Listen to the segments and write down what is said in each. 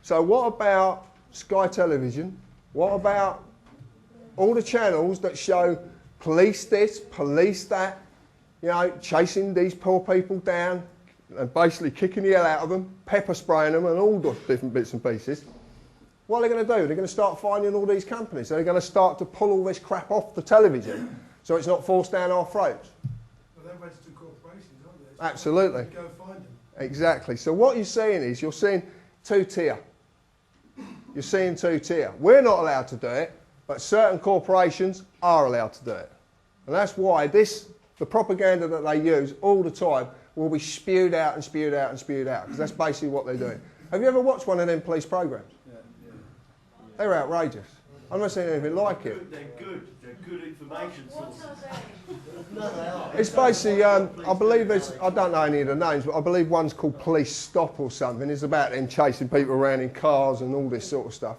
So what about Sky Television? What about all the channels that show police this, police that, you know, chasing these poor people down and basically kicking the hell out of them, pepper spraying them and all those different bits and pieces? What are they going to do? They're going to start finding all these companies. They're going to start to pull all this crap off the television so it's not forced down our throats. Well, they're registered corporations, aren't they? So absolutely. go find them. Exactly. So what you're seeing is you're seeing two-tier. You're seeing two-tier. We're not allowed to do it, but certain corporations are allowed to do it. And that's why the propaganda that they use all the time will be spewed out and spewed out and spewed out, because that's basically what they're doing. Have you ever watched one of them police programs? They're outrageous. I've never seen anything like it. They're good. They're good information sources. It's basically, I believe I don't know any of the names, but I believe one's called Police Stop or something. It's about them chasing people around in cars and all this sort of stuff.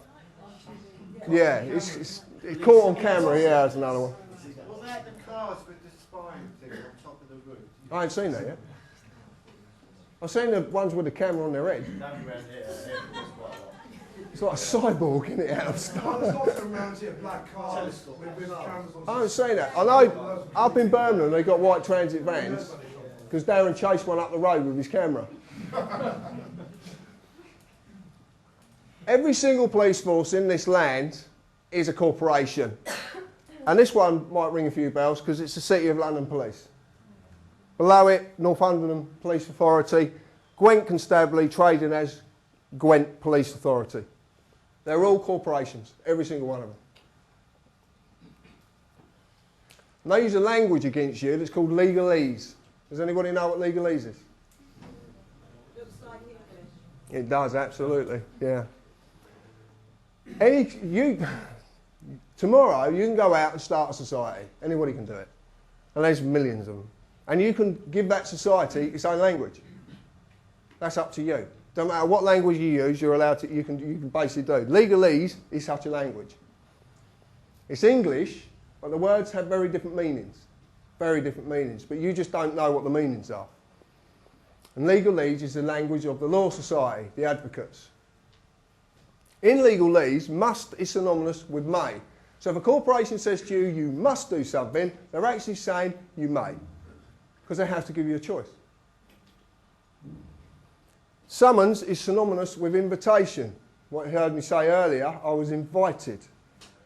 Yeah, it's caught on camera. Yeah, there's another one. What about the cars with the spine thing on top of the roof? I ain't seen that yet. I've seen the ones with the camera on their head. It's like a cyborg, isn't it, out of stuff? There's lots of around here, black cars with cameras on. I haven't seen that. I know up in Birmingham they've got white transit vans because Darren chased one up the road with his camera. Every single police force in this land is a corporation. And this one might ring a few bells because it's the City of London Police. Below it, Northumberland Police Authority, Gwent Constabulary trading as Gwent Police Authority. They're all corporations, every single one of them. And they use a language against you that's called legalese. Does anybody know what legalese is? Looks like English. It does, absolutely, yeah. Tomorrow you can go out and start a society. Anybody can do it. And there's millions of them. And you can give that society its own language. That's up to you. Don't matter what language you use, you're allowed to, you can basically do. Legalese is such a language. It's English, but the words have very different meanings. Very different meanings. But you just don't know what the meanings are. And legalese is the language of the Law Society, the advocates. In legalese, must is synonymous with may. So if a corporation says to you, you must do something, they're actually saying you may. Because they have to give you a choice. Summons is synonymous with invitation. What you heard me say earlier, I was invited.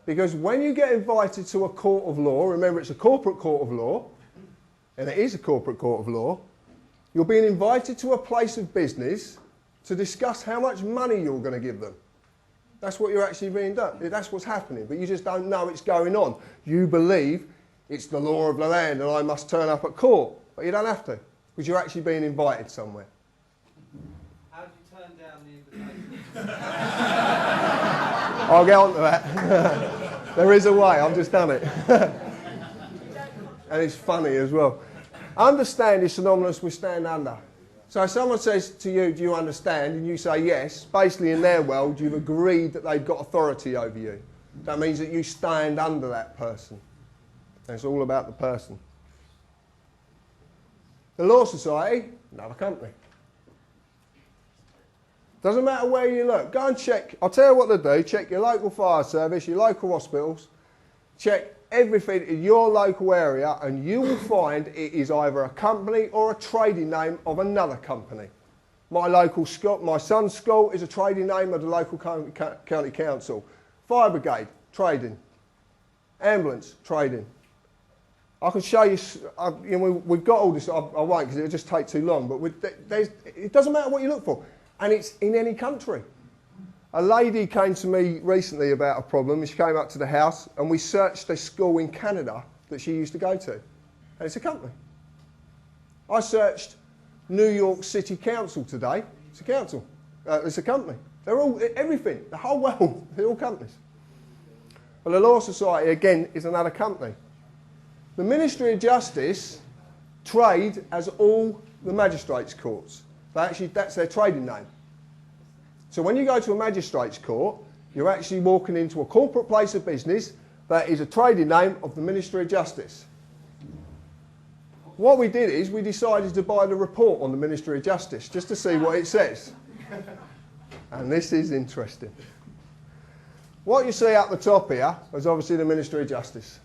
Because when you get invited to a court of law, remember it's a corporate court of law, and it is a corporate court of law, you're being invited to a place of business to discuss how much money you're going to give them. That's what you're actually being done. That's what's happening, but you just don't know it's going on. You believe it's the law of the land and I must turn up at court, but you don't have to, because you're actually being invited somewhere. How do you turn down the invitation? I'll get on to that. There is a way, I've just done it. And it's funny as well. Understand is synonymous with stand under. So if someone says to you, do you understand? And you say yes, basically in their world you've agreed that they've got authority over you. That means that you stand under that person. And it's all about the person. The Law Society, another company. Doesn't matter where you look. Go and check. I'll tell you what to do. Check your local fire service, your local hospitals. Check everything in your local area and you will find it is either a company or a trading name of another company. My local school, my son's school is a trading name of the local county council. Fire brigade, trading. Ambulance, trading. I can show you, we've got all this, I won't because it'll just take too long, but it doesn't matter what you look for. And it's in any country. A lady came to me recently about a problem. She came up to the house and we searched a school in Canada that she used to go to. And it's a company. I searched New York City Council today. It's a council. It's a company. They're all, everything, the whole world, they're all companies. But the Law Society, again, is another company. The Ministry of Justice trade as all the magistrates' courts. Actually, that's their trading name. So when you go to a magistrates' court, you're actually walking into a corporate place of business that is a trading name of the Ministry of Justice. What we did is we decided to buy the report on the Ministry of Justice just to see what it says. And this is interesting. What you see up the top here is obviously the Ministry of Justice.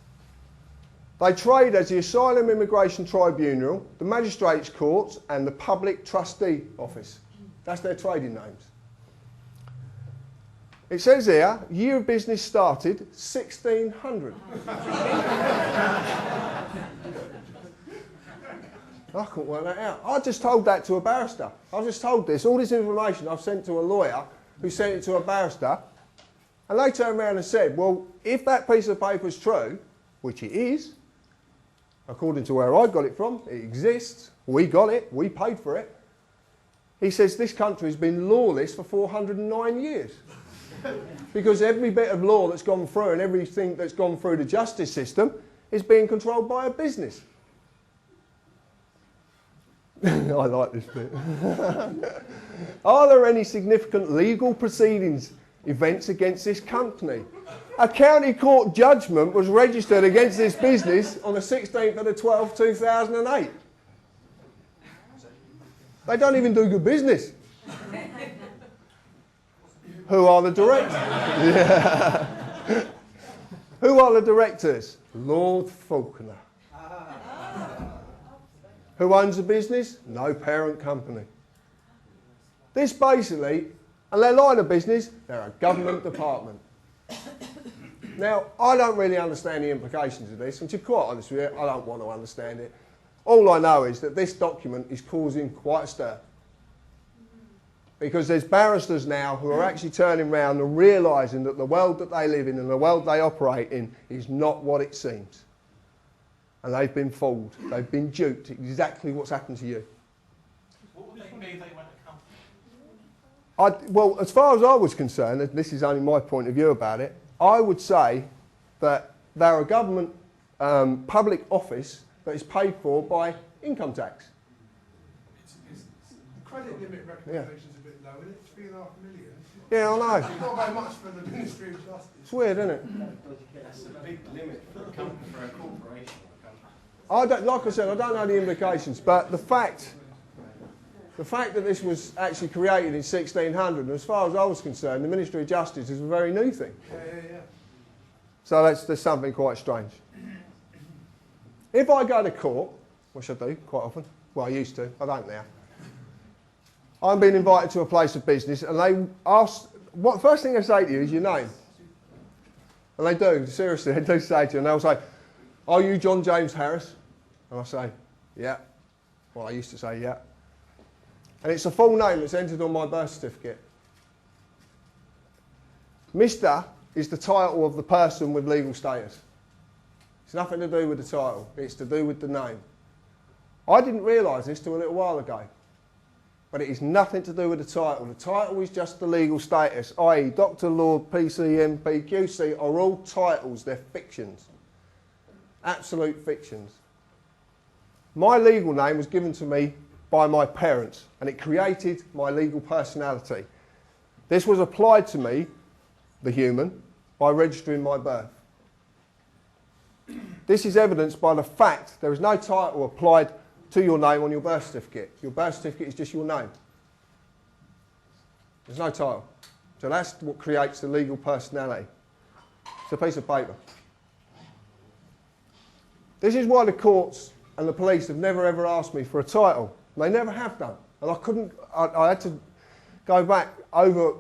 They trade as the Asylum Immigration Tribunal, the Magistrates Courts and the Public Trustee Office. That's their trading names. It says here, year of business started 1600. I couldn't work that out. I just told that to a barrister. I just told this, all this information I've sent to a lawyer who sent it to a barrister, and they turned around and said, well, if that piece of paper is true, which it is, according to where I got it from, it exists, we got it, we paid for it. He says this country has been lawless for 409 years. Because every bit of law that's gone through and everything that's gone through the justice system is being controlled by a business. I like this bit. Are there any significant legal proceedings, events against this company? A county court judgment was registered against this business on the 16th of the 12th, 2008. They don't even do good business. Who are the directors? Yeah. Who are the directors? Lord Faulkner. Who owns the business? No parent company. This basically, and their line of business, they're a government department. Now, I don't really understand the implications of this, and to be quite honest with you, I don't want to understand it. All I know is that this document is causing quite a stir. Because there's barristers now who are actually turning around and realising that the world that they live in and the world they operate in is not what it seems. And they've been fooled. They've been duped. Exactly what's happened to you. What would they be if they went to company? Well, as far as I was concerned, and this is only my point of view about it, I would say that they're a government public office that is paid for by income tax. The credit limit recommendation's a bit low, isn't it? 3.5 million. Yeah, I know. It's not very much for the Ministry of Justice. It's weird, isn't it? That's a big limit for a company, for a corporation. Like I said, I don't know the implications, but the fact that this was actually created in 1600, as far as I was concerned, the Ministry of Justice is a very new thing. Yeah. So there's something quite strange. If I go to court, which I do quite often, well I used to, I don't now, I'm being invited to a place of business and they ask, first thing they say to you is your name. And they do, seriously, they do say to you, and they'll say, are you John James Harris? And I say, yeah. Well, I used to say, yeah. And it's a full name that's entered on my birth certificate. Mr. is the title of the person with legal status. It's nothing to do with the title, it's to do with the name. I didn't realise this till a little while ago, but it is nothing to do with the title. The title is just the legal status, i.e. Dr. Lord, PC, MP, QC are all titles, they're fictions. Absolute fictions. My legal name was given to me by my parents and it created my legal personality. This was applied to me, the human, by registering my birth. This is evidenced by the fact there is no title applied to your name on your birth certificate. Your birth certificate is just your name. There's no title. So that's what creates the legal personality. It's a piece of paper. This is why the courts and the police have never ever asked me for a title. They never have done. And I had to go back over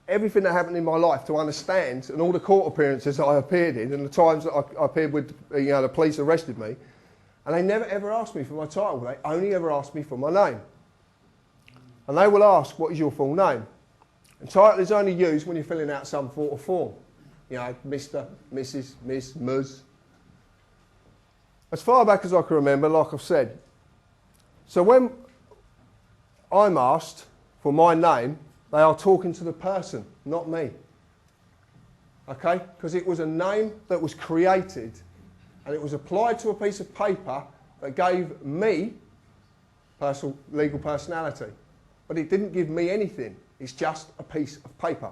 everything that happened in my life to understand, and all the court appearances that I appeared in and the times that I appeared with, the police arrested me. And they never ever asked me for my title. They only ever asked me for my name. And they will ask, what is your full name? And title is only used when you're filling out some sort of form. Mr, Mrs, Miss, Ms. As far back as I can remember, like I've said. So when I'm asked for my name, they are talking to the person, not me. Okay? Because it was a name that was created and it was applied to a piece of paper that gave me legal personality. But it didn't give me anything. It's just a piece of paper.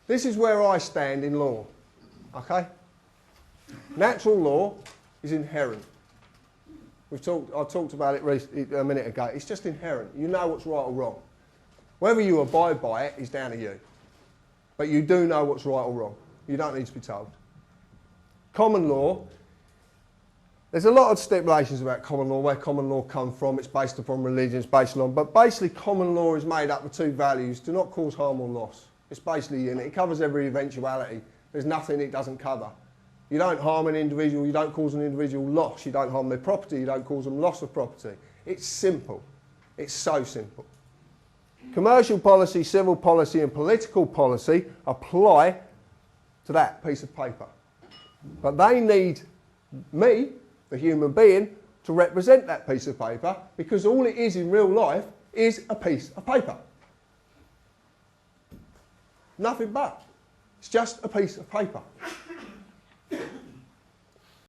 This is where I stand in law. Okay? Natural law is inherent. I talked about it a minute ago. It's just inherent. You know what's right or wrong. Whether you abide by it is down to you. But you do know what's right or wrong. You don't need to be told. Common law. There's a lot of stipulations about common law, where common law comes from. It's based upon religion, it's based on... But basically, common law is made up of two values. Do not cause harm or loss. It's basically in it. It covers every eventuality. There's nothing it doesn't cover. You don't harm an individual, you don't cause an individual loss. You don't harm their property, you don't cause them loss of property. It's simple. It's so simple. Commercial policy, civil policy and political policy apply to that piece of paper. But they need me, the human being, to represent that piece of paper, because all it is in real life is a piece of paper. Nothing but. It's just a piece of paper.